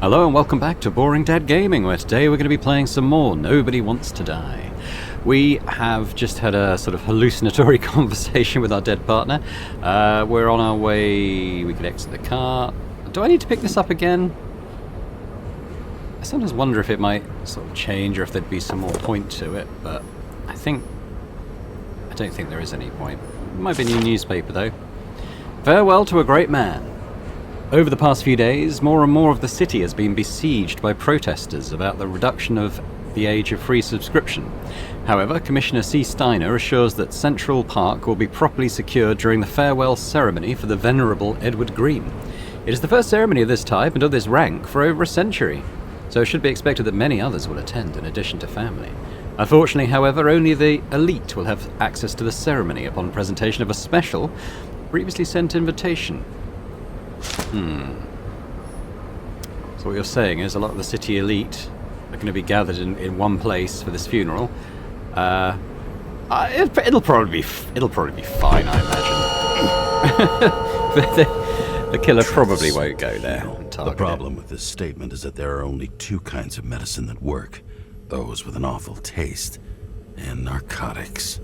Hello and welcome back to Boring Dad Gaming, where today we're going to be playing some more Nobody Wants to Die. We have just had a sort of hallucinatory conversation with our dead partner. We're on our way. We could exit the car. Do I need to pick this up again? I sometimes wonder if it might sort of change or if there'd be some more point to it, but I don't think there is any point. It might be a new newspaper though. Farewell to a great man. Over the past few days, more and more of the city has been besieged by protesters about the reduction of the age of free subscription. However, Commissioner C. Steiner assures that Central Park will be properly secured during the farewell ceremony for the venerable Edward Green. It is the first ceremony of this type and of this rank for over a century, so it should be expected that many others will attend in addition to family. Unfortunately, however, only the elite will have access to the ceremony upon presentation of a special, previously sent invitation. So what you're saying is a lot of the city elite are going to be gathered in one place for this funeral. It'll probably be fine, I imagine. The killer probably won't go there. The problem with this statement is that there are only two kinds of medicine that work: those with an awful taste and narcotics.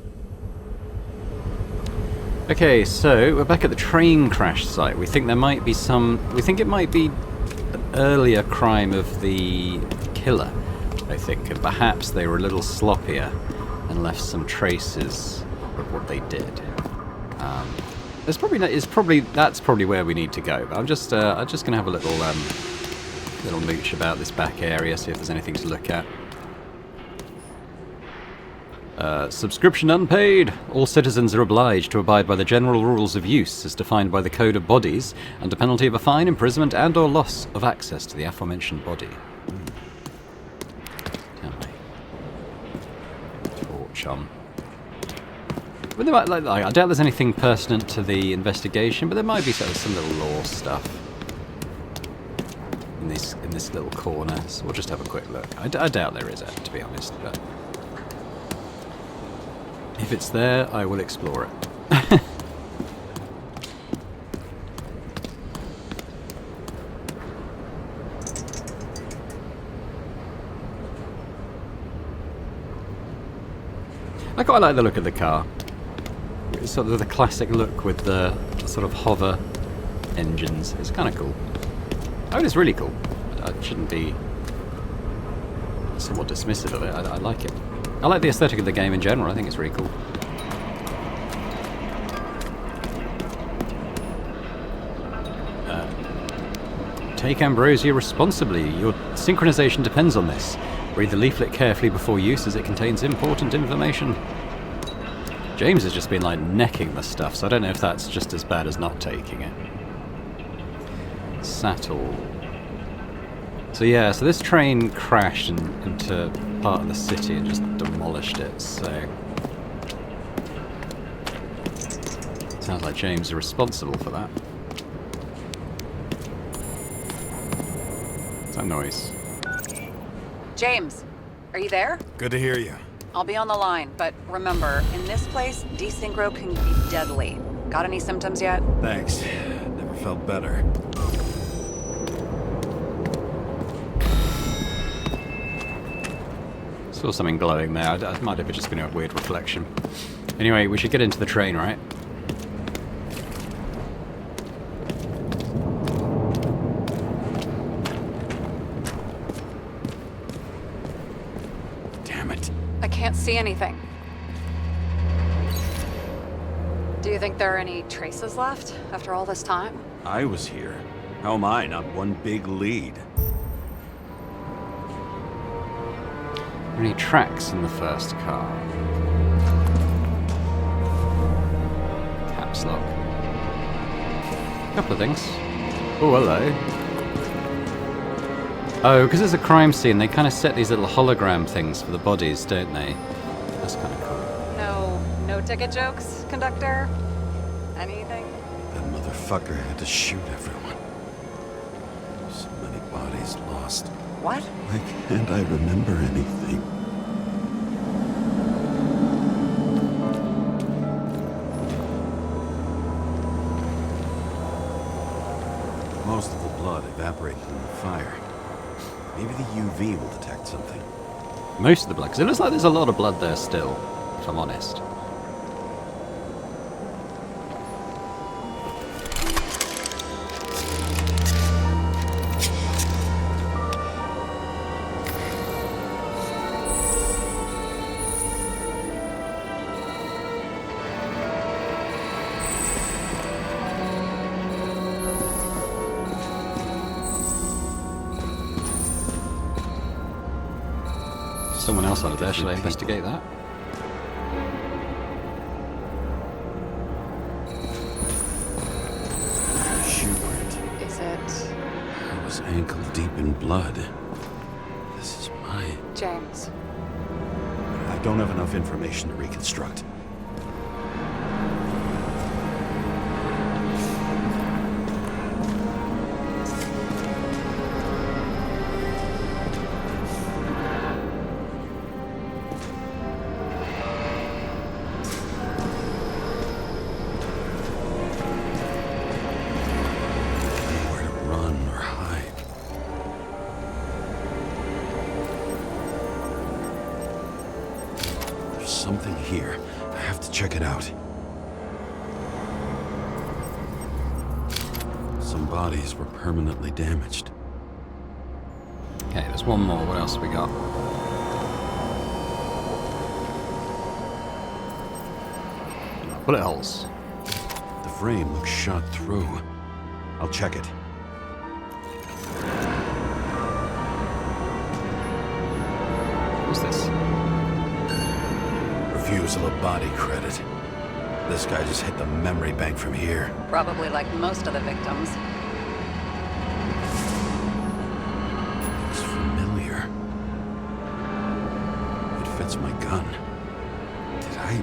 Okay, so we're back at the train crash site. We think it might be an earlier crime of the killer, I think, and perhaps they were a little sloppier and left some traces of what they did. That's probably where we need to go. But I'm just gonna have a little mooch about this back area, see if there's anything to look at. Subscription unpaid. All citizens are obliged to abide by the general rules of use as defined by the Code of Bodies, under penalty of a fine, imprisonment, and or loss of access to the aforementioned body. Tell me. Torch on. But I doubt there's anything pertinent to the investigation, but there might be some little lore stuff in this little corner. So we'll just have a quick look. I doubt there is, to be honest, but if it's there, I will explore it. I quite like the look of the car. It's sort of the classic look with the sort of hover engines. It's kind of cool. I mean, it's really cool. I shouldn't be somewhat dismissive of it. I like it. I like the aesthetic of the game in general. I think it's really cool. Take ambrosia responsibly. Your synchronization depends on this. Read the leaflet carefully before use as it contains important information. James has just been like necking the stuff, so I don't know if that's just as bad as not taking it. Sattel. So yeah, so this train crashed into part of the city and just demolished it, so sounds like James is responsible for that. What's that noise? James, are you there? Good to hear you. I'll be on the line, but remember, in this place, desynchro can be deadly. Got any symptoms yet? Thanks. Never felt better. Saw something glowing there. I might have just been a weird reflection. Anyway, we should get into the train, right? Damn it. I can't see anything. Do you think there are any traces left after all this time? I was here. How am I not one big lead? Any tracks in the first car? Caps lock. Couple of things. Oh, hello. Oh, because it's a crime scene, they kind of set these little hologram things for the bodies, don't they? That's kind of cool. No ticket jokes, conductor? Anything? That motherfucker had to shoot everyone. So many bodies lost. What? Why can't I remember anything? Most of the blood evaporated in the fire. Maybe the UV will detect something. Most of the blood, because it looks like there's a lot of blood there still, if I'm honest. Someone else out there, should I investigate that? Shoe print. Is it I was ankle deep in blood. This is my... James? I don't have enough information to reconstruct. Nowhere to run or hide. There's something here. I have to check it out. Some bodies were permanently damaged. Okay, there's one more. What else have we got? Bullet holes. The frame looks shot through. I'll check it. What's this? Refusal of body credit. This guy just hit the memory bank from here. Probably like most of the victims. Looks familiar. It fits my gun. Did I?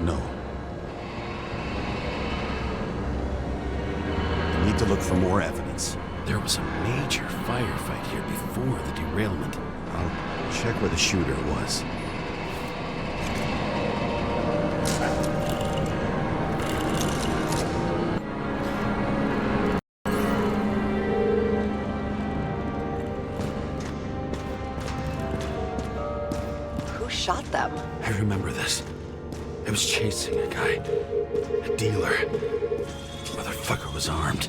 No. I need to look for more evidence. There was a major firefight here before the derailment. I'll check where the shooter was. Who shot them? I remember this. I was chasing a guy. A dealer. Motherfucker was armed.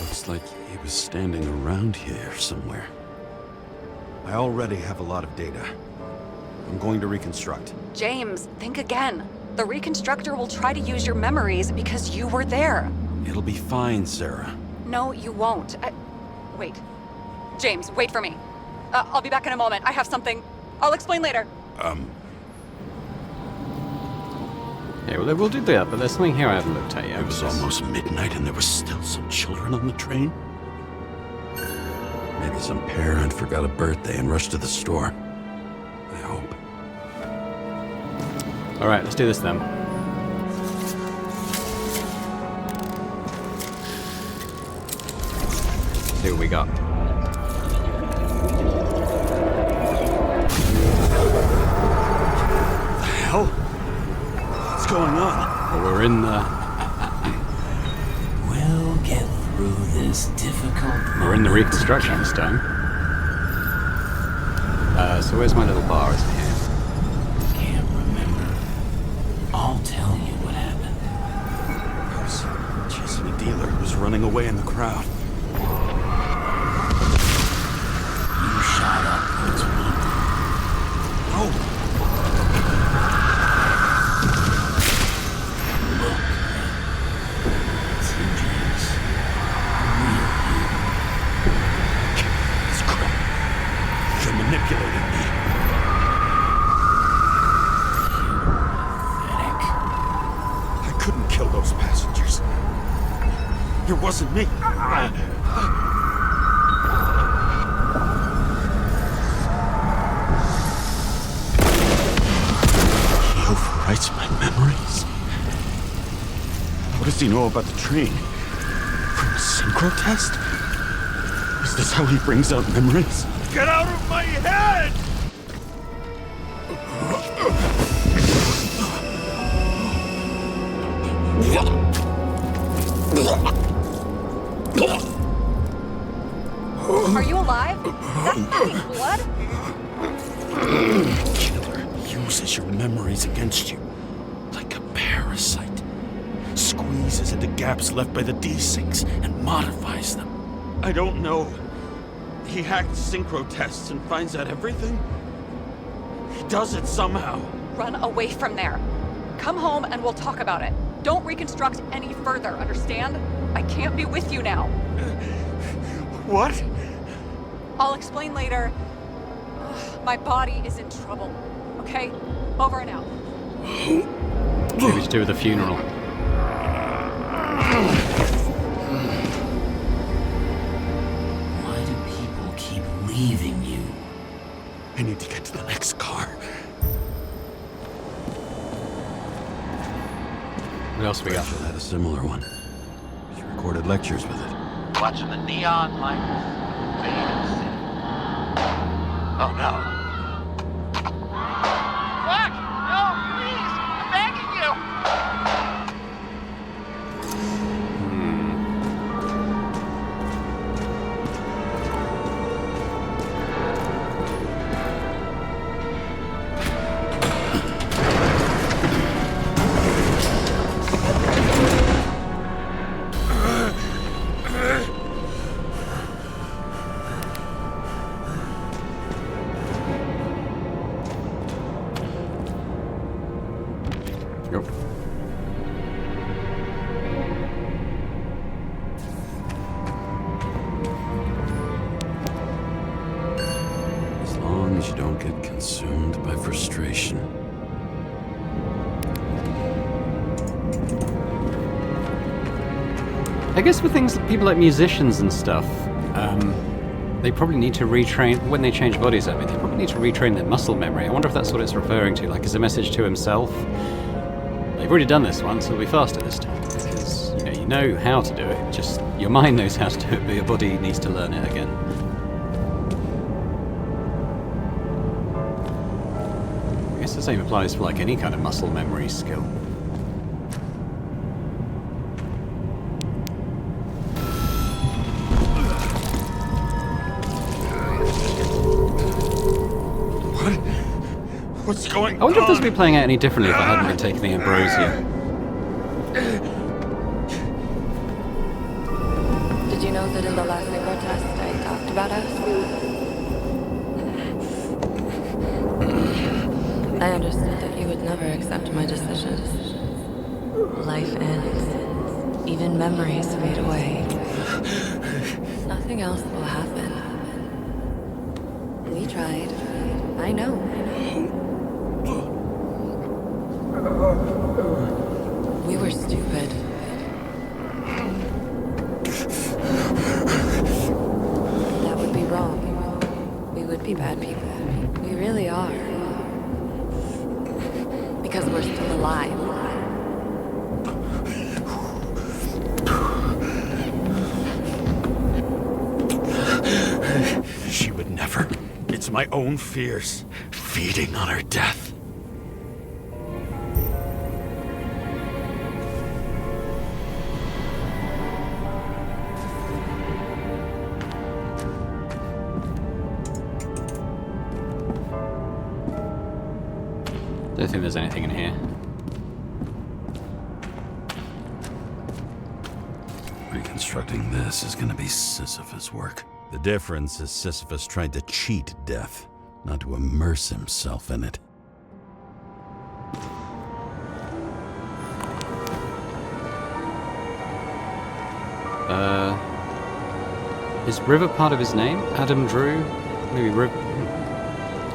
Looks like he was standing around here somewhere. I already have a lot of data. I'm going to reconstruct. James, think again. The reconstructor will try to use your memories because you were there. It'll be fine, Sarah. No, you won't. Wait. James, wait for me. I'll be back in a moment. I have something. I'll explain later. Yeah, well, we'll do that, but there's something here I haven't looked at yet. It was almost midnight and there was still some children on the train. Maybe some parent forgot a birthday and rushed to the store. I hope. Alright, let's do this then. See what we got. The hell? What's going on? Well, we're in the... We'll get through this difficult We're in the reconstruction this time. So where's my little bar? Is it here? Can't remember. I'll tell you what happened. I was chasing a dealer who was running away in the crowd. You shot up what's wanted. No! Look. See, James. Real It's crap. You're manipulating me. pathetic. I couldn't kill those passengers. It wasn't me. He overwrites my memories. What does he know about the train? From a synchro test? Is this how he brings out memories? Get out of my head! Blood? Killer uses your memories against you. Like a parasite. Squeezes into gaps left by the desyncs and modifies them. I don't know. He hacked synchro tests and finds out everything? He does it somehow. Run away from there. Come home and we'll talk about it. Don't reconstruct any further, understand? I can't be with you now. What? I'll explain later. Ugh, my body is in trouble. Okay? Over and out. Maybe to do with the funeral. Why do people keep leaving you? I need to get to the next car. What else we got? Rachel had a similar one. She recorded lectures with it. Watching the neon lights fade in the city. Oh no. Fuck! No, please! I'm begging you! Yep. As long as you don't get consumed by frustration. I guess with things, people like musicians and stuff, they probably need to retrain, when they change bodies, I mean, they probably need to retrain their muscle memory. I wonder if that's what it's referring to, like as a message to himself. They've already done this once, it'll be faster this time. Because, you know how to do it, just your mind knows how to do it, but your body needs to learn it again. I guess the same applies for like any kind of muscle memory skill. What's going on? I wonder if this would be playing out any differently if I hadn't been taking the ambrosia. Did you know that in the last synchro test I talked about us? I understood that you would never accept my decisions. Life ends. Even memories fade away. Nothing else will happen. We tried. I know. We were stupid. That would be wrong. We would be bad people. We really are. Because we're still alive. She would never. It's my own fears, feeding on her death. Don't think there's anything in here. Reconstructing this is gonna be Sisyphus work. The difference is Sisyphus tried to cheat death, not to immerse himself in it. Is River part of his name? Adam Drew? Maybe River.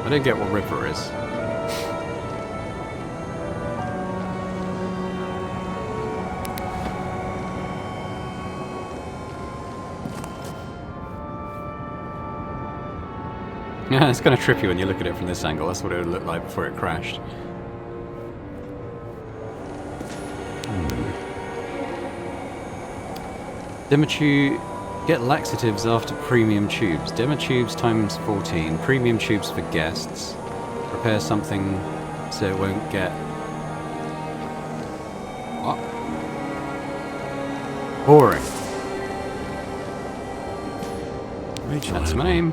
I don't get what River is. Yeah, it's kind of trippy when you look at it from this angle. That's what it would look like before it crashed. Dematube, get laxatives after premium tubes. Dematubes times 14. Premium tubes for guests. Prepare something so it won't get... What? Boring. Rachel, That's my name.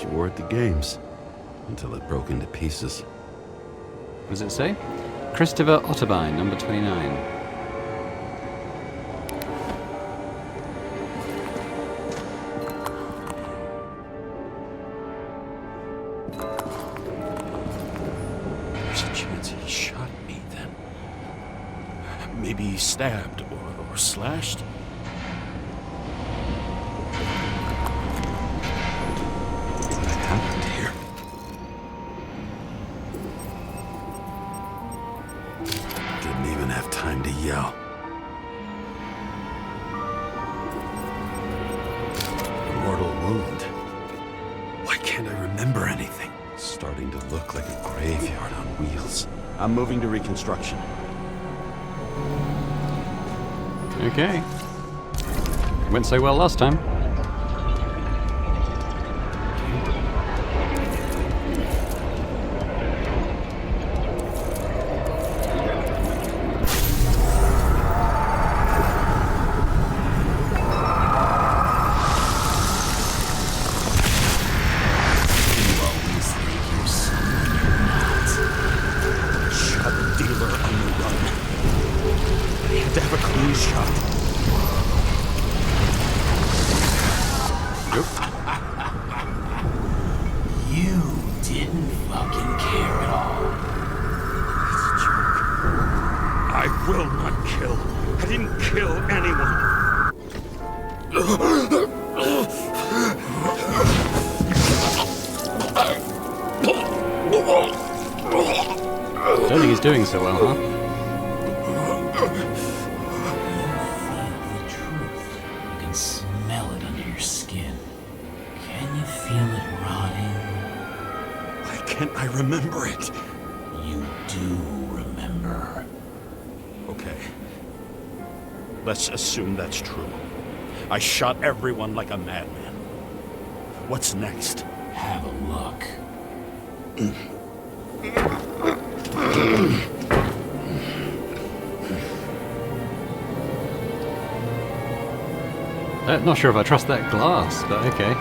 She wore it to games until it broke into pieces. What does it say? Christopher Otterbein, number 29. There's a chance he shot me then. Maybe he stabbed or slashed. What happened here? Didn't even have time to yell. A mortal wound. Why can't I remember anything? It's starting to look like a graveyard on wheels. I'm moving to reconstruction. Okay. Went so well last time. Shot a dealer on the run. I had to have a clean shot. You didn't fucking care at all. It's a joke. I will not kill. I didn't kill anyone. Don't think he's doing so well, huh? The truth. You can smell it under your skin. Can you feel it rotting? Why can't I remember it? You do remember. Okay. Let's assume that's true. I shot everyone like a madman. What's next? Have a look. Not sure if I trust that glass, but okay.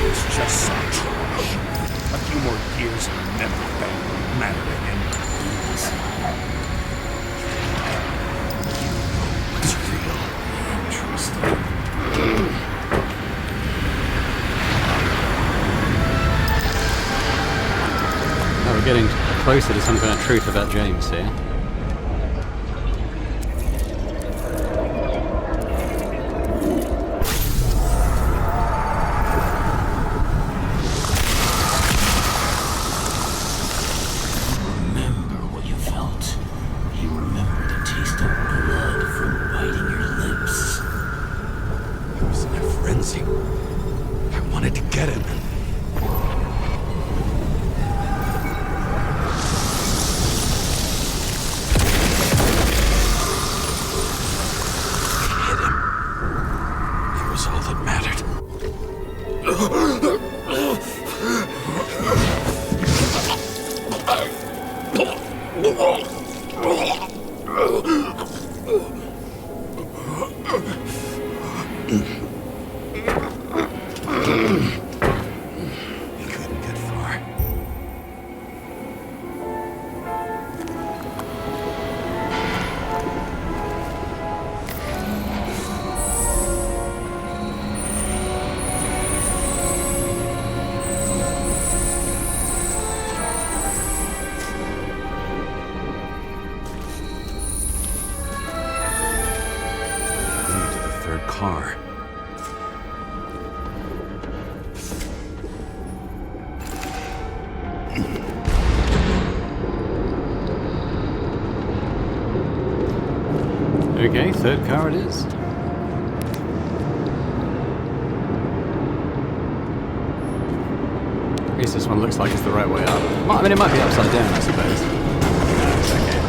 It's just some trash. A few more years and the memory bank won't matter again. It's real. Interesting. Oh, we're getting closer to some kind of truth about James here. Remember what you felt. You remember the taste of blood from biting your lips. I was in a frenzy. I wanted to get him. Hit him. It was all that mattered. He couldn't get far. Okay, third car it is. At least this one looks like it's the right way up. I mean, it might be upside down, I suppose. No, it's okay.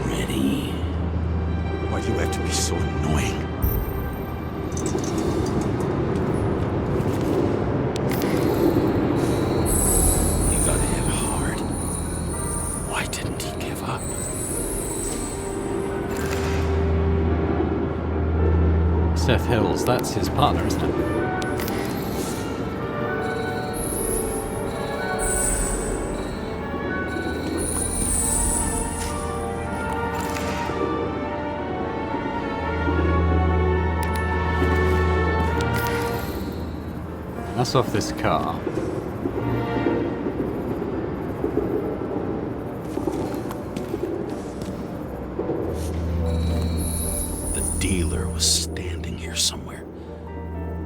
Ready? Why do you have to be so annoying? He got hit hard. Why didn't he give up? Seth Hills, that's his partner, isn't it? That's off this car. The dealer was standing here somewhere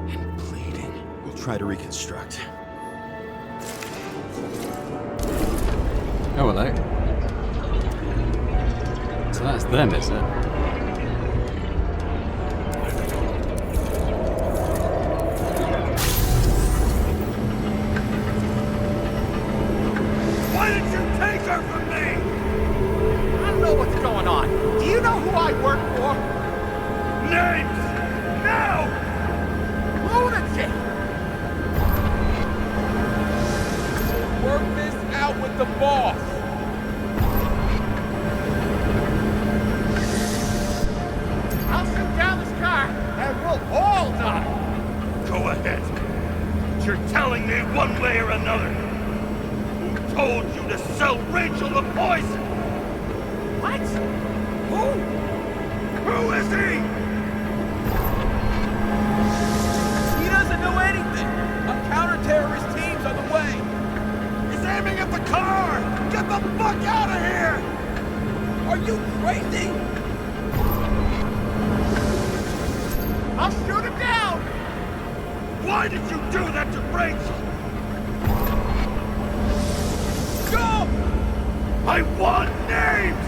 and bleeding. We'll try to reconstruct. Oh, hello. So that's them, is it? Why did you take her from me? I don't know what's going on. Do you know who I work for? Names! Now! Lunatic! Work this out with the boss. I'll shoot down this car and we'll all die. Go ahead. But you're telling me one way or another. Told you to sell Rachel the poison! What? Who? Who is he? He doesn't know anything! A counter-terrorist team's on the way! He's aiming at the car! Get the fuck out of here! Are you crazy? I'll shoot him down! Why did you do that to Rachel? I want names!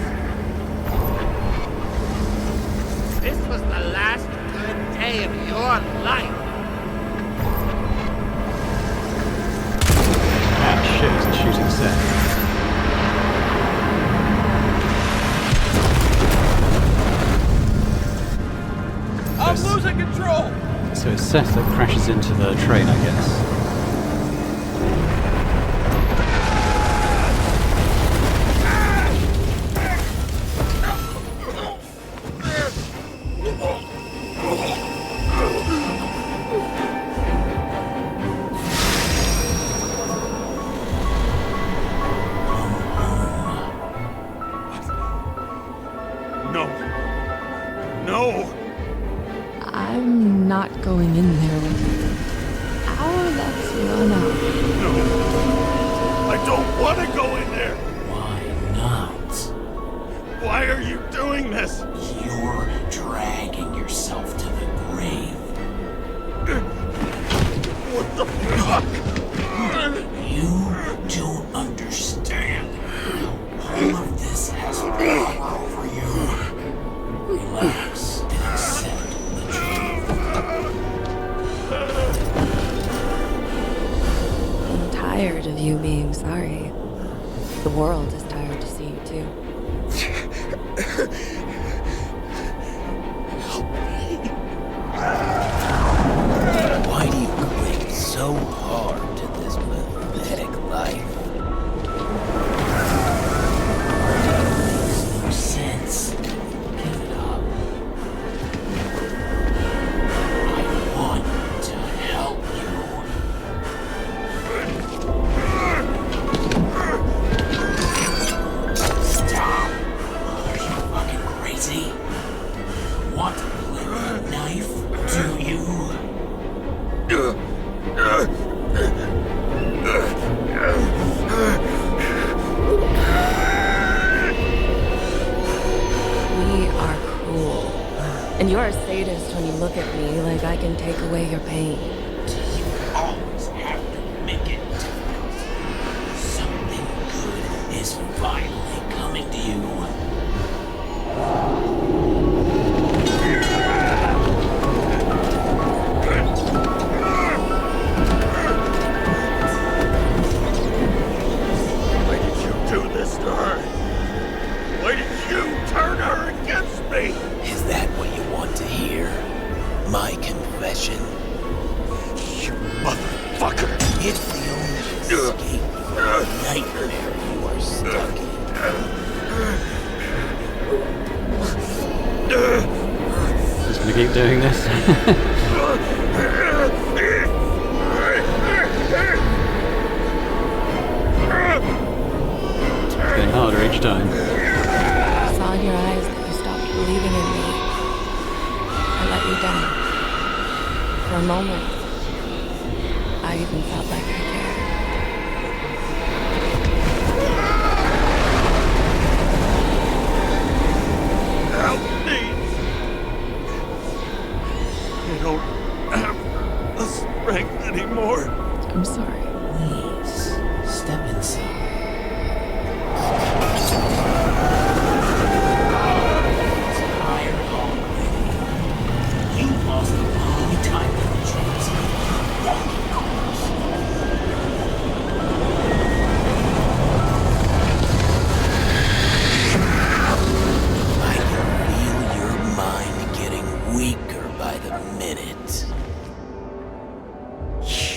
This was the last good day of your life. Ah, shit, it's a shooting set. I'm losing control! So it's Seth that crashes into the train, I guess. No. No! I'm not going in there with you. Our luck's run out. No! I don't want to go in there! Why not? Why are you doing this? You're dragging yourself to the grave. What the fuck? You don't understand. All of this has gone over you. Relax and accept the truth. I'm tired of you being sorry. The world is tired to see you too. Why do you cling so hard to this pathetic life? Makes no sense. Give it up. I want to help you. Stop. Are you fucking crazy? Want to play with a knife? Do you? We are cruel. And you're a sadist when you look at me like I can take away your pain. Do you always have to make it difficult? Something good is finally possession. You motherfucker! It's the only escape from the nightmare you are stuck in. Just gonna keep doing this. It's getting harder each time. I saw in your eyes that you stopped believing in me. I let you down. For a moment, I even felt like I cared. Help me! I don't have the strength anymore. I'm sorry. Please, step inside. Tired already. You lost a long time with the chance. Walking course. I can feel your mind getting weaker by the minute.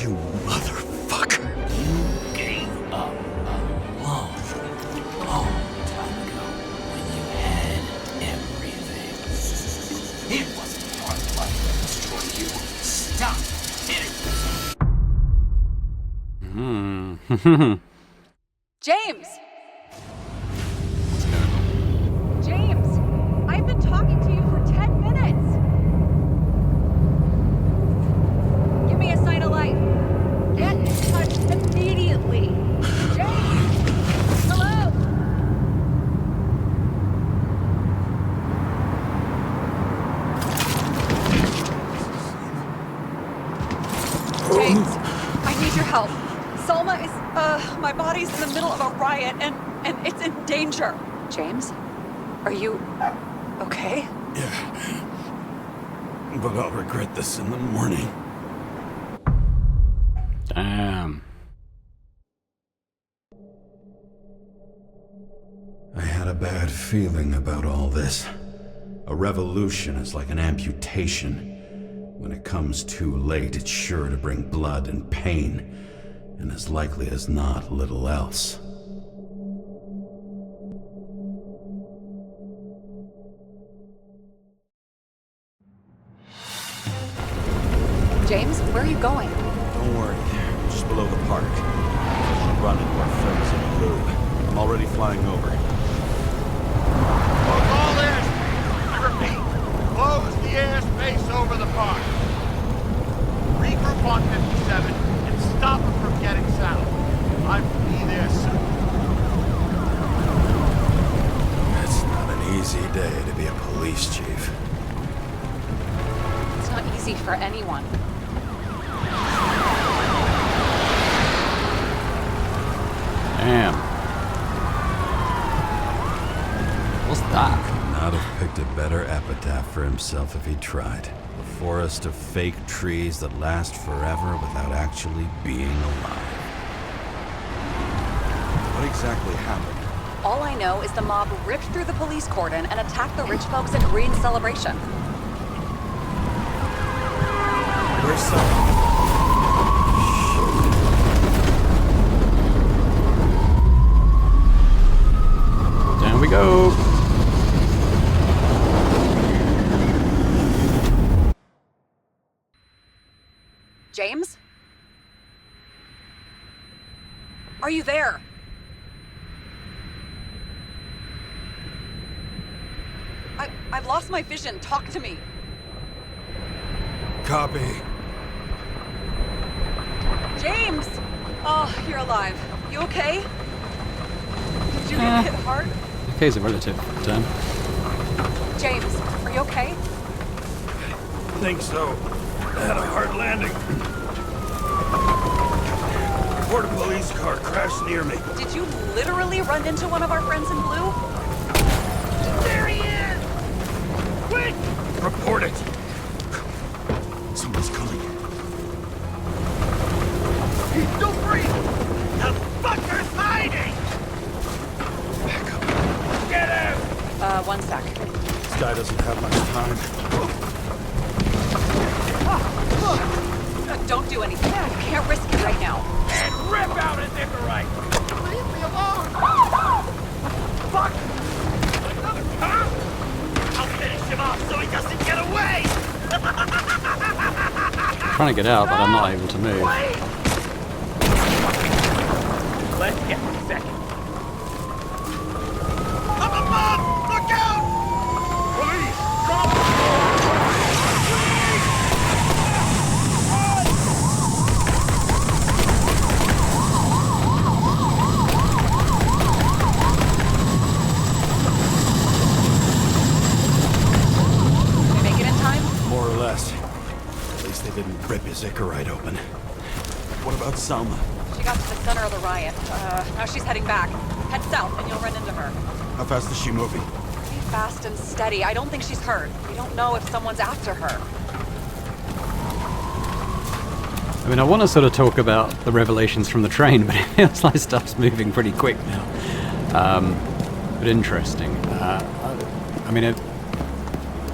You motherfucker! You gave up a long, long time ago when you had everything. It wasn't your blood that destroyed you. Stop hitting Hmm. James! James! I've been talking to you for 10 minutes! Give me a sign of life. Get in touch immediately. James! Hello? James, I need your help. Selma is, my body's in the middle of a riot and it's in danger. James? Are you okay? Yeah. But I'll regret this in the morning. Damn. I had a bad feeling about all this. A revolution is like an amputation. When it comes too late, it's sure to bring blood and pain, and as likely as not, little else. James, where are you going? Don't worry, just below the park. I'll run into our friends in blue. I'm already flying over. Close all airspace. I repeat, close the airspace over the park. Regroup on 57 and stop them from getting south. I will be there soon. It's not an easy day to be a police chief. It's not easy for anyone. Damn. What's that? Could not have picked a better epitaph for himself if he tried. A forest of fake trees that last forever without actually being alive. What exactly happened? All I know is the mob ripped through the police cordon and attacked the rich folks at Green's celebration. Where's someone? Down we go. James? Are you there? I've lost my vision. Talk to me. Copy. James! Oh, you're alive. You okay? Did you get hit hard? OK's a relative term. James, are you okay? Think so. I had a hard landing. Border police car crashed near me. Did you literally run into one of our friends in blue? There he is! Quick! Report it. Someone's coming. He's still breathing! The fucker's hiding! Back up. Get him! One sec. This guy doesn't have much time. Don't do anything. You can't risk it right now. And rip out a Nicorite! Leave me alone! Fuck! Another cop? I'll finish him off so he doesn't get away! Trying to get out, but I'm not able to move. Let's get a second. Up above! Look out! Police! Did we make it in time? More or less. At least they didn't rip his Icarite open. What about Salma? She got to the center of the riot. Now she's heading back. Head south and you'll run into her. How fast is she moving? Pretty fast and steady. I don't think she's hurt. We don't know if someone's after her. I mean, I want to sort of talk about the revelations from the train, but it feels like stuff's moving pretty quick now. But interesting. I mean,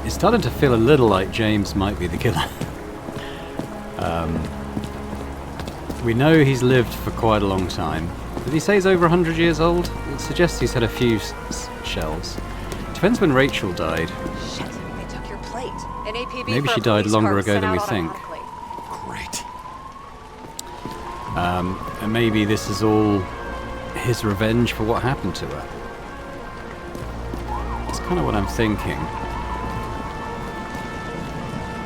it's starting to feel a little like James might be the killer. We know he's lived for quite a long time. Did he say he's over 100 years old? It suggests he's had a few shells. Depends when Rachel died. Shit, they took your plate. An APB Maybe for she a died police longer car ago sent than we out think. automatically. Great. And maybe this is all his revenge for what happened to her. That's kind of what I'm thinking.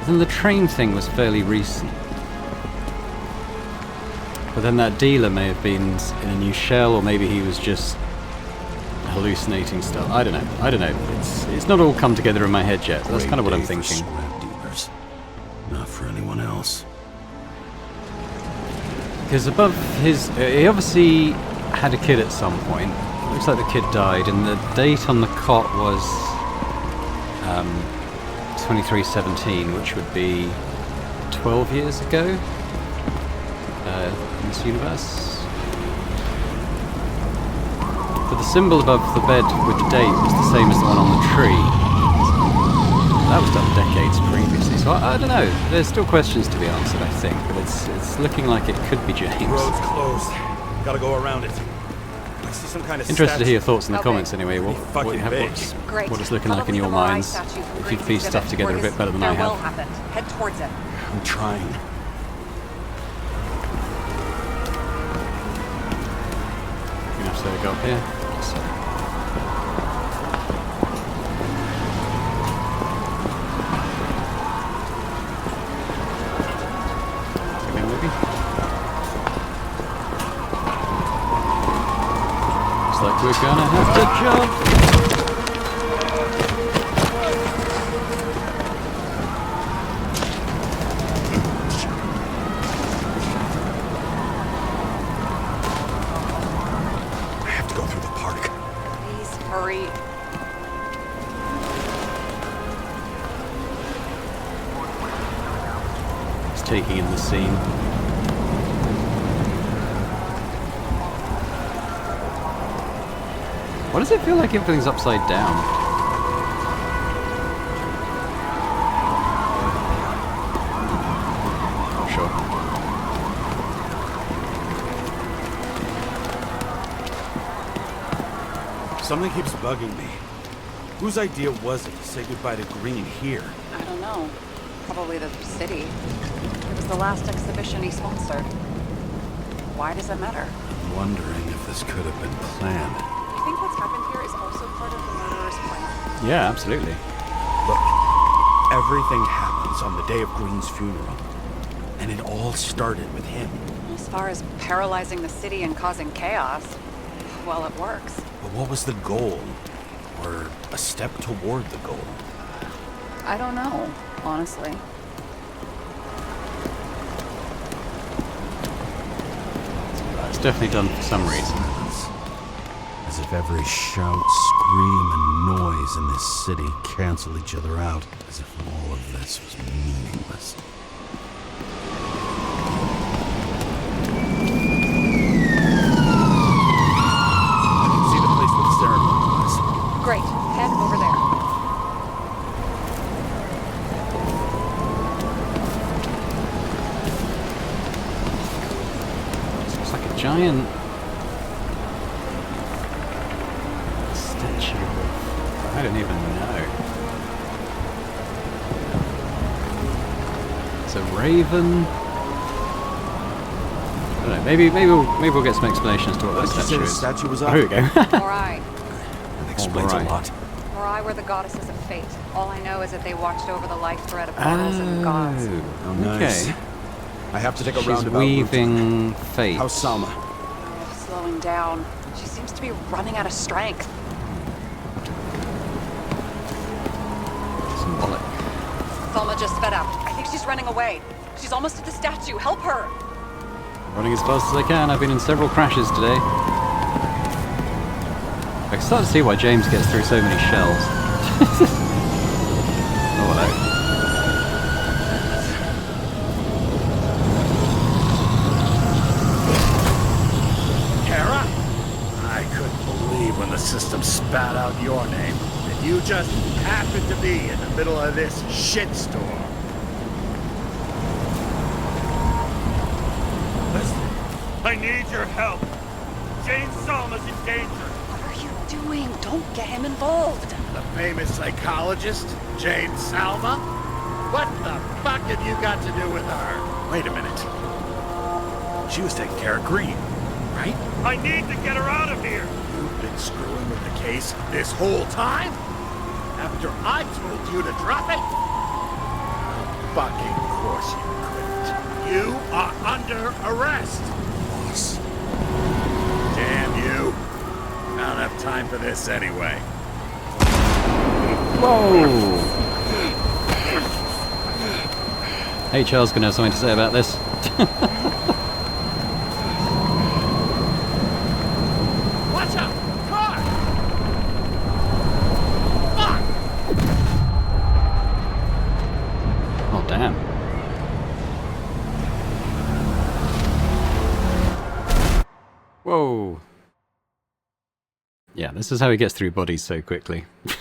Then the train thing was fairly recent. But then that dealer may have been in a new shell, or maybe he was just hallucinating stuff. I don't know. It's not all come together in my head yet. That's kind of what I'm Great day for thinking. scrap dealers. Not for anyone else. Because above his... he obviously had a kid at some point. Looks like the kid died, and the date on the cot was 2317, which would be 12 years ago in this universe. But the symbol above the bed with the date was the same as the one on the tree. That was done decades previously, so I don't know. There's still questions to be answered, I think, but it's looking like it could be James. Road's closed. Gotta go around it. I see some kind of Interested to hear your statue. thoughts in the Okay. comments anyway. What Fucking you have, big. Great. what it's looking like in Probably your the Mirai minds. statue from If you could Green's piece stuff exhibit, together a where bit his better than I farewell have. happened. Head towards it. I'm trying. You're gonna have to go up here. So, give me a movie. Looks like we're gonna have to jump. I have to go through the park. Please hurry. It's taking in the scene. Why does it feel like everything's upside down? Not sure. Something keeps bugging me. Whose idea was it to say goodbye to Green here? I don't know. Probably the city. It was the last exhibition he sponsored. Why does it matter? I'm wondering if this could have been planned. I think what's happened here is also part of the murderer's plan. Yeah, absolutely. Look, everything happens on the day of Green's funeral. And it all started with him. As far as paralyzing the city and causing chaos, well, it works. But what was the goal? Or a step toward the goal? I don't know, honestly. It's definitely done for some reason. Silence. As if every shout, scream, and noise in this city cancel each other out. As if all of this was meaningless. See the place where the ceremony was. Great. Head over there. giant statue. I don't even know. It's a raven. I don't know. Maybe we'll get some explanation as to what that What did you say statue the is. statue was Oh, of? here we go. Morai. That explains a Morai. lot. Morai were the goddesses of fate. All I know is that they watched over the life thread of mortals and gods. Oh, nice. Okay. I have to take a She's roundabout route. weaving fate. How's Salma? Oh, slowing down. She seems to be running out of strength. Symbolic. Salma just sped out. I think she's running away. She's almost at the statue. Help her! Running as fast as I can. I've been in several crashes today. I can start to see why James gets through so many shells. Oh, hello. Kara? I couldn't believe when the system spat out your name. And you just happened to be in the middle of this shitstorm. Listen, I need your help. Jane Salma's in danger. What are you doing? Don't get him involved. The famous psychologist, Jane Salma? What the fuck have you got to do with her? Wait a minute. She was taking care of Green, right? I need to get her out of here. You've been screwing with the case this whole time? After I told you to drop it? Fucking course you couldn't. You are under arrest. Boss. Damn you. I don't have time for this anyway. Whoa! HL's gonna have something to say about this. Watch out! Car! Fuck! Oh, damn. Whoa. Yeah, this is how he gets through bodies so quickly. Say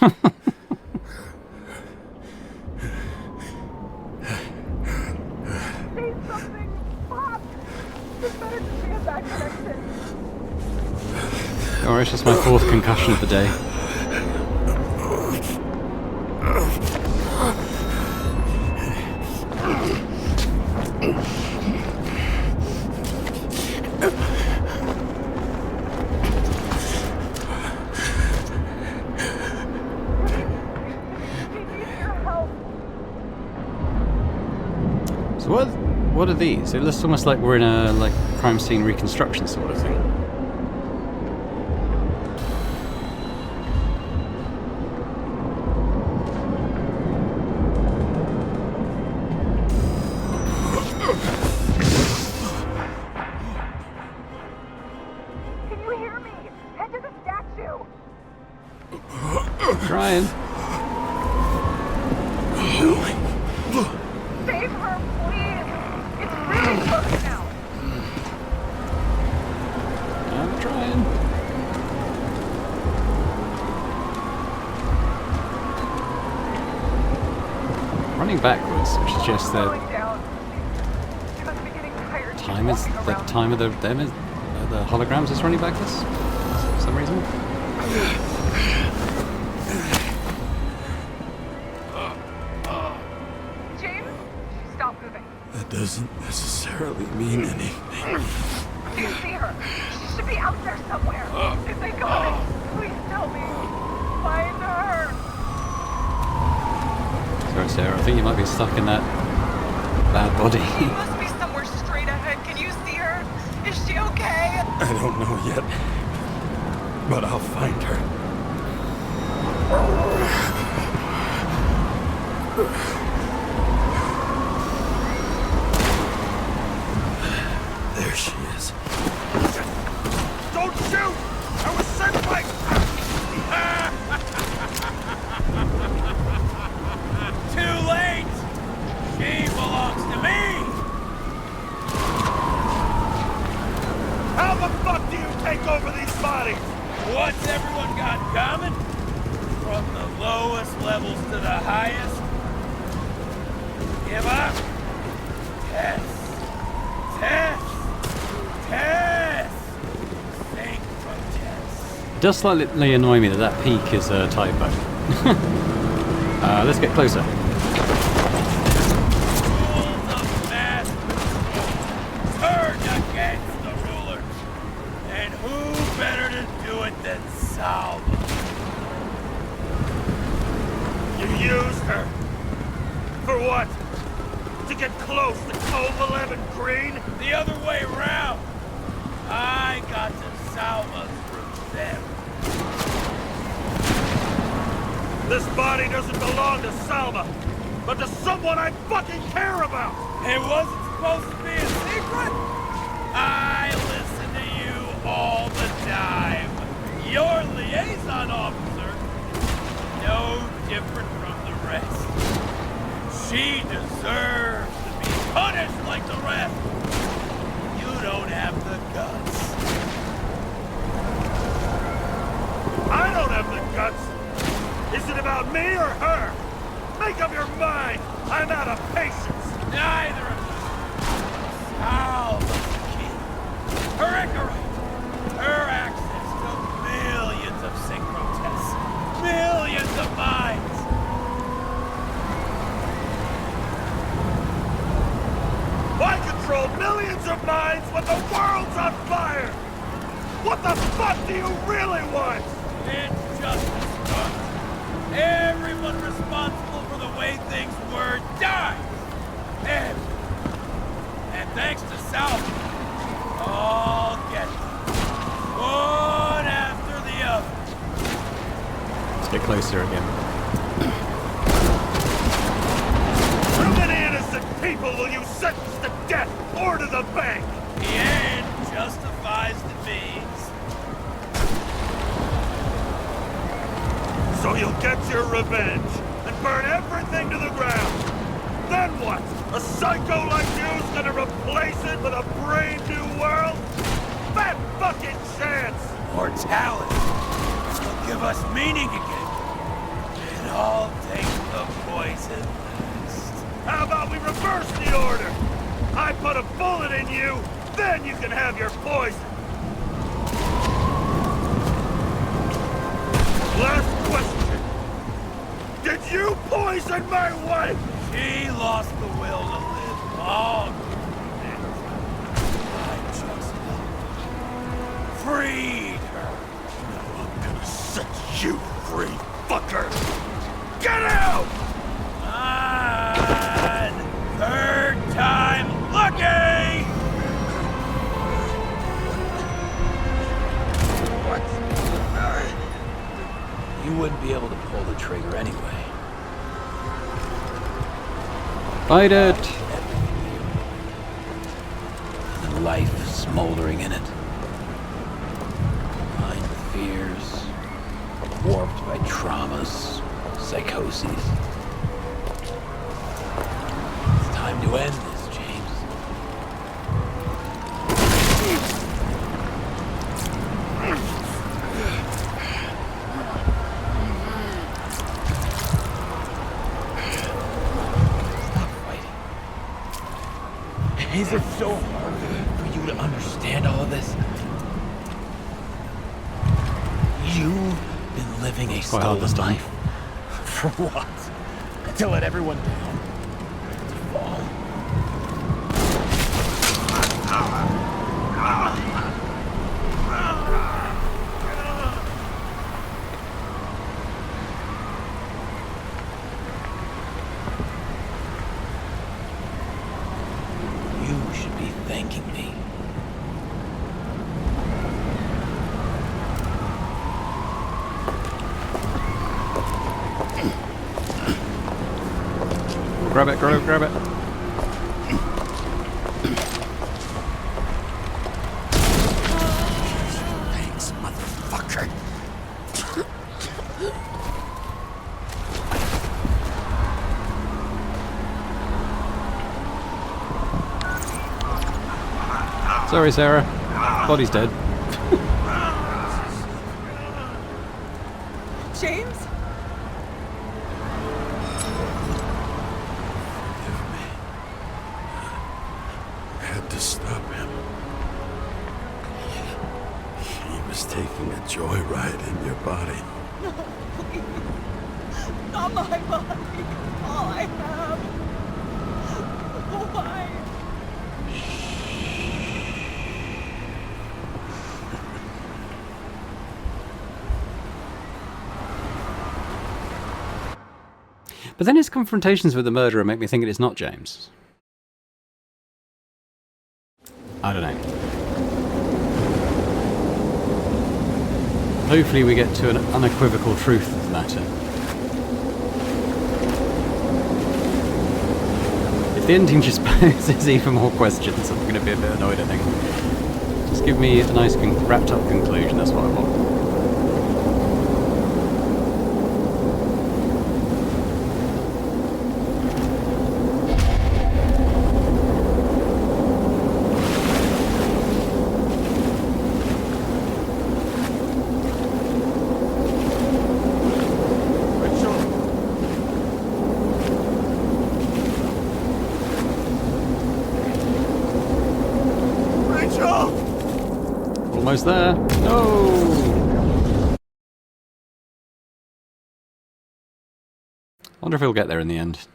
something! Bob! This better just be a bad connection. Alright, it's just my 4th concussion of the day. So what are these? It looks almost like we're in a crime scene reconstruction sort of thing. Can you hear me? Head to the statue! Trying. Save her, please! It's really close now! I'm trying. Running backwards, which suggests that Slowing down. She must be getting tired. She's time is walking the around. time of the holograms is running backwards for some reason. James, stop moving. That doesn't necessarily mean anything. Do you see her? She should be out there somewhere. Is they gone? Please tell me. Find her. Sorry, Sarah, I think you might be stuck in that bad body. She must be somewhere straight ahead. Can you see her? Is she okay? I don't know yet, but I'll find her. There she is. Don't shoot! I was sent by... Too late! She belongs to me! How the fuck do you take over these bodies? What's everyone got in common? From the lowest levels to the highest? Give up? Test! Test! Test! It does slightly annoy me that that peak is a typo. Let's get closer. Rules of mass turned against the rulers. And who better to do it than Salva? You used her. For what? To get close to Cove 11 Green? The other way around. I got to Salva through them. This body doesn't belong to Salva, but to someone I fucking care about! It wasn't supposed to be a secret? I listen to you all the time. Your liaison officer, no different from the rest. She deserves to be punished like the rest. You don't have the guts. I don't have the guts. Is it about me or her? Make up your mind. I'm out of patience. Neither of you. Salva's key. Her Icarite. Her access to millions of synchrotests. Millions of minds. I control millions of minds when the world's on fire! What the fuck do you really want? Injustice starts. Everyone responsible for the way things were dies! And thanks to South, all get them. One after the other. Let's get closer again. How many innocent people will you sentence to death or to the bank? The end justifies the means. So you'll get your revenge and burn everything to the ground. Then what? A psycho like you's gonna replace it with a brave new world? That fucking chance! Mortality will give us meaning again. And I'll take the poison. How about we reverse the order? I put a bullet in you, then you can have your poison. Last question. Did you poison my wife? She lost the will to live long. I just freed her. Now I'm gonna set you free, fucker. Get out! Third time lucky! What? You wouldn't be able to pull the trigger anyway. Fight it! And life smoldering in it. Mind fears, warped by traumas, psychoses. Time to end this, James. Stop fighting. Is it so hard for you to understand all of this? You've been living a Quite hard this stolen time. life. For what? To let everyone down. You should be thanking me. Grab it, grab it, grab it. Thanks, motherfucker. Sorry, Sarah. Body's dead. James? I had to stop him. He was taking a joyride in your body. No, please. Not my body. All I have. Why? But then his confrontations with the murderer make me think it's not James. I don't know. Hopefully we get to an unequivocal truth of the matter. If the ending just poses even more questions, I'm going to be a bit annoyed, I think. Just give me a nice wrapped up conclusion, that's what I want. Almost there. No! Wonder if he'll get there in the end.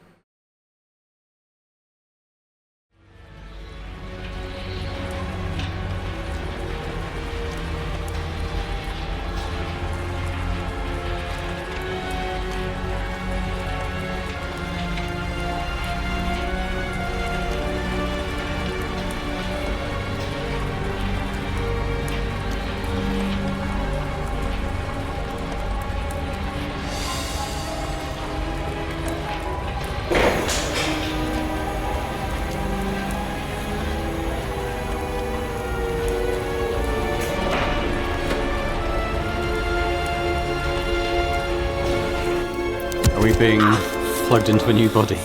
Are we being plugged into a new body?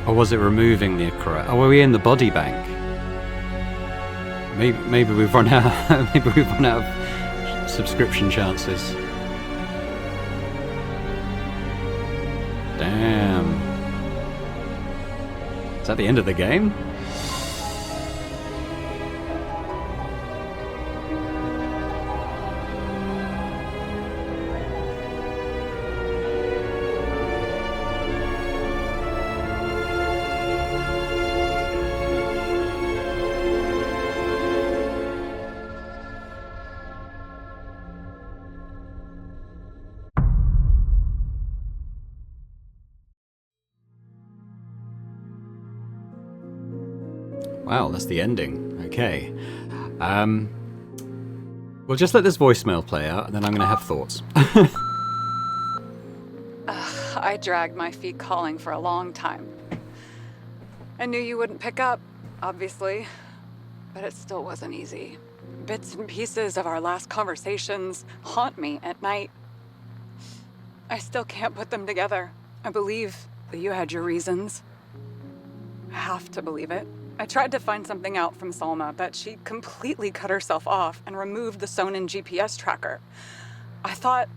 Or was it removing the correct? Oh, are we in the body bank? Maybe we've run out. Maybe we've run out of subscription chances. Damn. Is that the end of the game? Wow, that's the ending. Okay. We'll just let this voicemail play out, and then I'm going to have thoughts. I dragged my feet calling for a long time. I knew you wouldn't pick up, obviously, but it still wasn't easy. Bits and pieces of our last conversations haunt me at night. I still can't put them together. I believe that you had your reasons. I have to believe it. I tried to find something out from Salma, but she completely cut herself off and removed the Sonin GPS tracker. I thought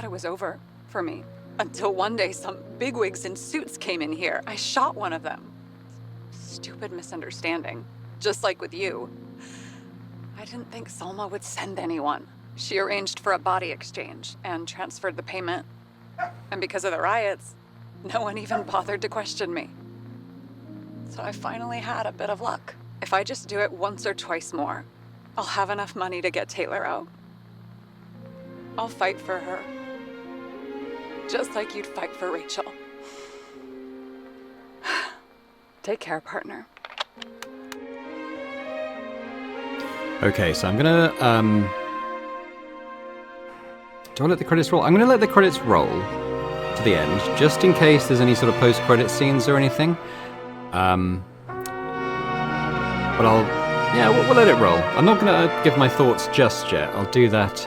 it was over for me. Until one day some bigwigs in suits came in here. I shot one of them. Stupid misunderstanding, just like with you. I didn't think Salma would send anyone. She arranged for a body exchange and transferred the payment. And because of the riots, no one even bothered to question me. So I finally had a bit of luck. If I just do it once or twice more, I'll have enough money to get Taylor out. I'll fight for her. Just like you'd fight for Rachel. Take care, partner. Okay, so I'm gonna, do I let the credits roll? I'm gonna let the credits roll to the end, just in case there's any sort of post-credit scenes or anything. But we'll let it roll. I'm not gonna give my thoughts just yet. I'll do that,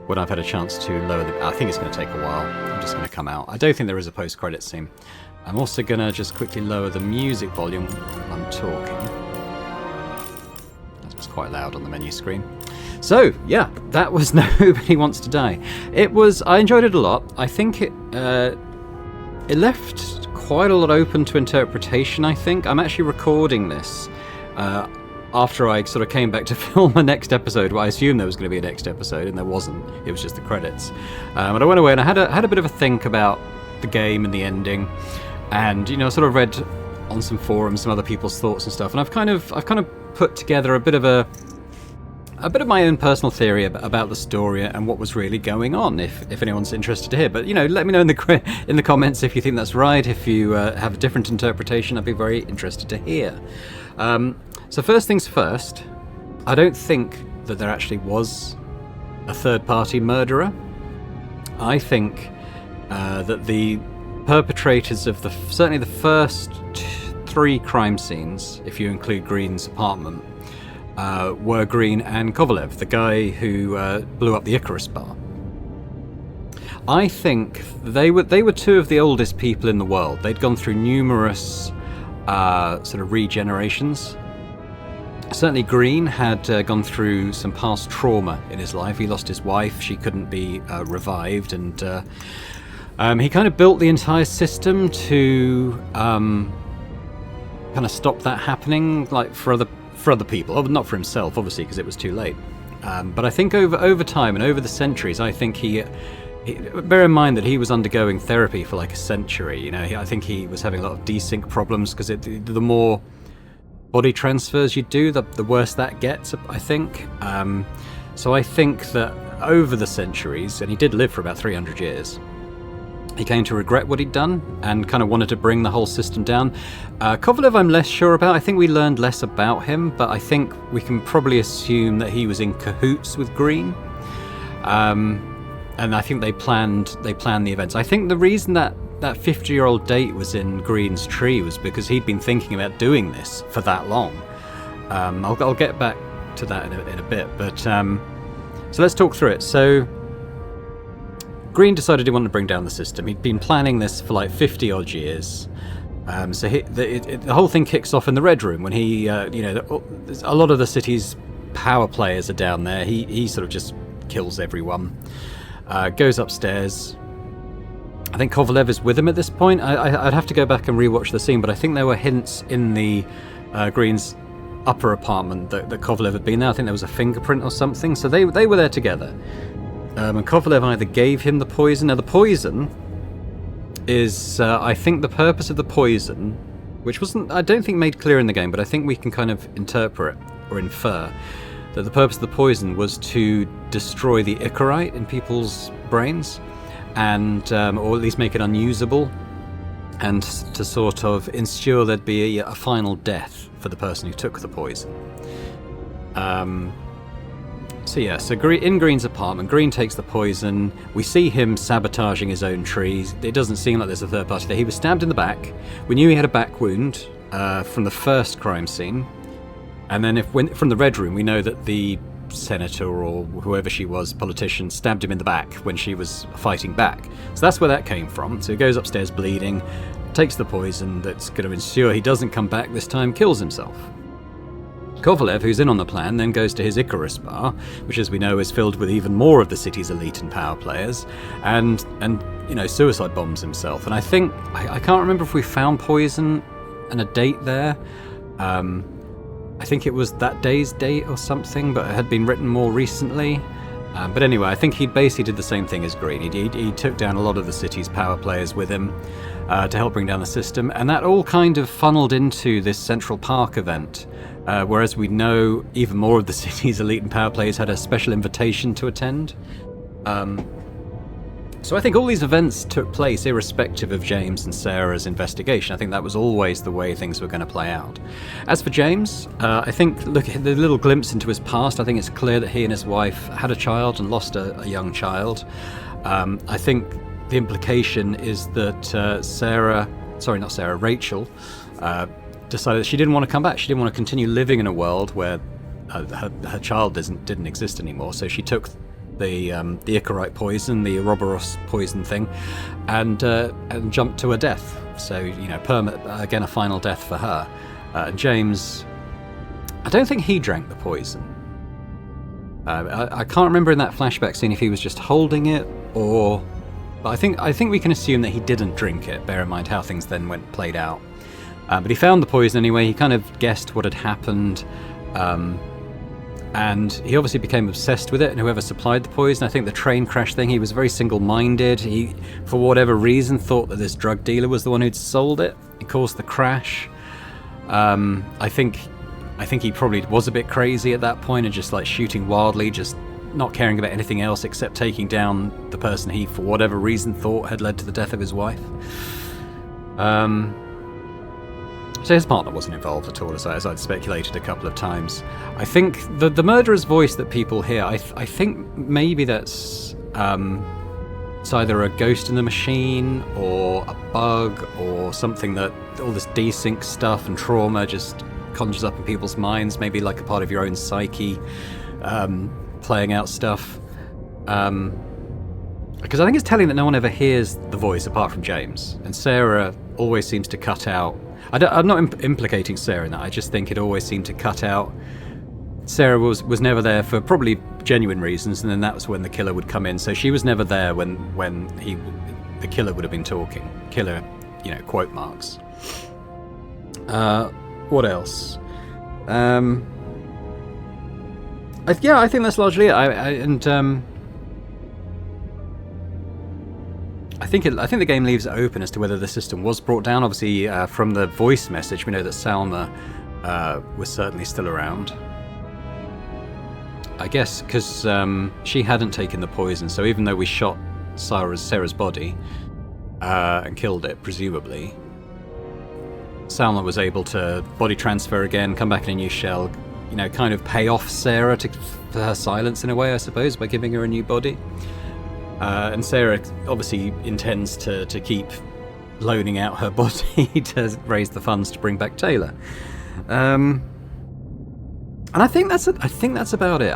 when I've had a chance to lower the... I think it's gonna take a while. I'm just gonna come out. I don't think there is a post-credit scene. I'm also gonna just quickly lower the music volume while I'm talking. quite loud on the menu screen. So, yeah, that was Nobody Wants to Die. I enjoyed it a lot. I think it left quite a lot open to interpretation, I think. I'm actually recording this after I sort of came back to film the next episode. Well, I assumed there was going to be a next episode, and there wasn't. It was just the credits. And I went away and I had a bit of a think about the game and the ending, and I sort of read on some forums some other people's thoughts and stuff, and I've kind of put together a bit of my own personal theory about the story and what was really going on, if anyone's interested to hear. But, let me know in the comments if you think that's right. If you have a different interpretation, I'd be very interested to hear. So first things first, I don't think that there actually was a third-party murderer. I think that the perpetrators of certainly the first 3 crime scenes, if you include Green's apartment, were Green and Kovalev, the guy who blew up the Icarus bar. I think they were 2 of the oldest people in the world. They'd gone through numerous sort of regenerations. Certainly Green had gone through some past trauma in his life. He lost his wife, she couldn't be revived, and he kind of built the entire system to kind of stop that happening, like for other people, not for himself, obviously, because it was too late. But I think over time and over the centuries, I think he bear in mind that he was undergoing therapy for like a century. I think he was having a lot of desync problems, because the more body transfers you do, the worse that gets, I think. So I think that over the centuries, and he did live for about 300 years, he came to regret what he'd done and kind of wanted to bring the whole system down. Kovalev I'm less sure about. I think we learned less about him, but I think we can probably assume that he was in cahoots with Green. And I think they planned the events. I think the reason that 50-year-old date was in Green's tree was because he'd been thinking about doing this for that long. I'll get back to that in a bit, but so let's talk through it. So Green decided he wanted to bring down the system. He'd been planning this for like 50-odd years. So the whole thing kicks off in the Red Room when he, a lot of the city's power players are down there. He sort of just kills everyone. Goes upstairs. I think Kovalev is with him at this point. I'd have to go back and rewatch the scene, but I think there were hints in the Green's upper apartment that Kovalev had been there. I think there was a fingerprint or something. So they were there together. And Kovalev either gave him the poison. Now the poison is, I think the purpose of the poison, which wasn't, I don't think made clear in the game, but I think we can kind of interpret or infer that the purpose of the poison was to destroy the Icarite in people's brains, and or at least make it unusable, and to sort of ensure there'd be a final death for the person who took the poison. So in Green's apartment, Green takes the poison. We see him sabotaging his own trees. It doesn't seem like there's a third party there. He was stabbed in the back. We knew he had a back wound from the first crime scene. And then from the Red Room, we know that the senator or whoever she was, politician, stabbed him in the back when she was fighting back. So that's where that came from. So he goes upstairs bleeding, takes the poison that's going to ensure he doesn't come back this time, kills himself. Kovalev, who's in on the plan, then goes to his Icarus bar, which, as we know, is filled with even more of the city's elite and power players, and suicide bombs himself. And I think I can't remember if we found poison and a date there. I think it was that day's date or something, but it had been written more recently. But anyway, I think he basically did the same thing as Green. He took down a lot of the city's power players with him to help bring down the system, and that all kind of funneled into this Central Park event. Whereas we know even more of the city's elite and power players had a special invitation to attend. So I think all these events took place irrespective of James and Sarah's investigation. I think that was always the way things were going to play out. As for James, I think, look at the little glimpse into his past, I think it's clear that he and his wife had a child and lost a young child. I think the implication is that Rachel, decided that she didn't want to come back. She didn't want to continue living in a world where her child didn't exist anymore. So she took the Icarite poison, the Ouroboros poison thing, and jumped to her death. So again, a final death for her. James I don't think he drank the poison. I can't remember in that flashback scene if he was just holding it or... But I think we can assume that he didn't drink it, bear in mind how things then played out. But he found the poison anyway, he kind of guessed what had happened, and he obviously became obsessed with it, and whoever supplied the poison, I think the train crash thing, he was very single-minded. He, for whatever reason, thought that this drug dealer was the one who'd sold it. It caused the crash. I think he probably was a bit crazy at that point and just like shooting wildly, just not caring about anything else except taking down the person he, for whatever reason, thought had led to the death of his wife. So his partner wasn't involved at all, as I'd speculated a couple of times. I think the murderer's voice that people hear, I think maybe that's it's either a ghost in the machine or a bug or something that all this desync stuff and trauma just conjures up in people's minds, maybe like a part of your own psyche playing out stuff. Because I think it's telling that no one ever hears the voice apart from James, and Sarah always seems to cut out. I'm not implicating Sarah in that, I just think it always seemed to cut out. Sarah was never there for probably genuine reasons, and then that was when the killer would come in, so she was never there when the killer would have been talking. Killer, quote marks. What else? I think that's largely it. I think the game leaves it open as to whether the system was brought down. Obviously, from the voice message, we know that Salma was certainly still around. I guess because she hadn't taken the poison, so even though we shot Sarah's body and killed it, presumably, Salma was able to body transfer again, come back in a new shell, kind of pay off Sarah for her silence in a way, I suppose, by giving her a new body. And Sarah obviously intends to keep loaning out her body to raise the funds to bring back Taylor. And I think that's about it.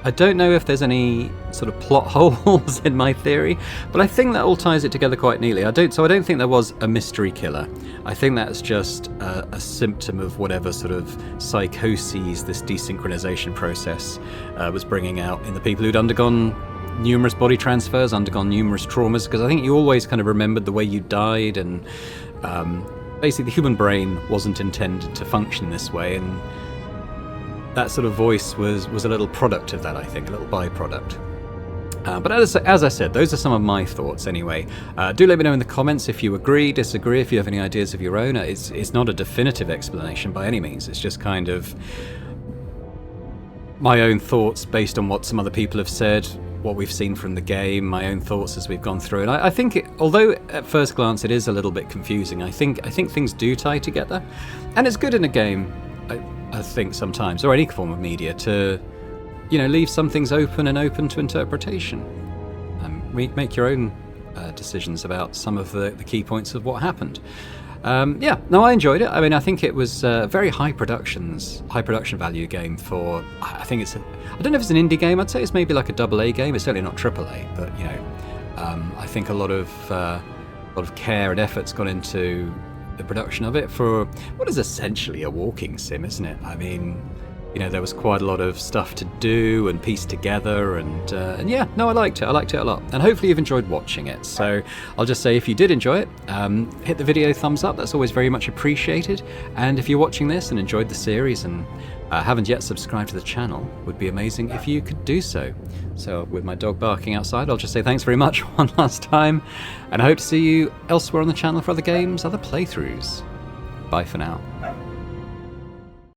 I don't know if there's any sort of plot holes in my theory, but I think that all ties it together quite neatly. I don't think there was a mystery killer. I think that's just a symptom of whatever sort of psychoses this desynchronization process was bringing out in the people who'd undergone numerous body transfers, undergone numerous traumas, because I think you always kind of remembered the way you died, and basically the human brain wasn't intended to function this way, and that sort of voice was a little product of that, I think, a little byproduct. But as I said, those are some of my thoughts anyway. Do let me know in the comments if you agree, disagree, if you have any ideas of your own. It's not a definitive explanation by any means, it's just kind of my own thoughts based on what some other people have said, what we've seen from the game, my own thoughts as we've gone through. And I think, although at first glance it is a little bit confusing, I think things do tie together. And it's good in a game, I think sometimes, or any form of media, to leave some things open and open to interpretation. Make your own decisions about some of the key points of what happened. I enjoyed it. I mean, I think it was a very high production value game for, I think it's I don't know if it's an indie game. I'd say it's maybe like a AA game. It's certainly not AAA, but I think a lot of care and effort's gone into the production of it for what is essentially a walking sim, isn't it? I mean, there was quite a lot of stuff to do and piece together, and I liked it. I liked it a lot, and hopefully you've enjoyed watching it. So I'll just say, if you did enjoy it, hit the video thumbs up. That's always very much appreciated. And if you're watching this and enjoyed the series and haven't yet subscribed to the channel, would be amazing if you could do so. So with my dog barking outside, I'll just say thanks very much one last time, and I hope to see you elsewhere on the channel for other games, other playthroughs. Bye for now.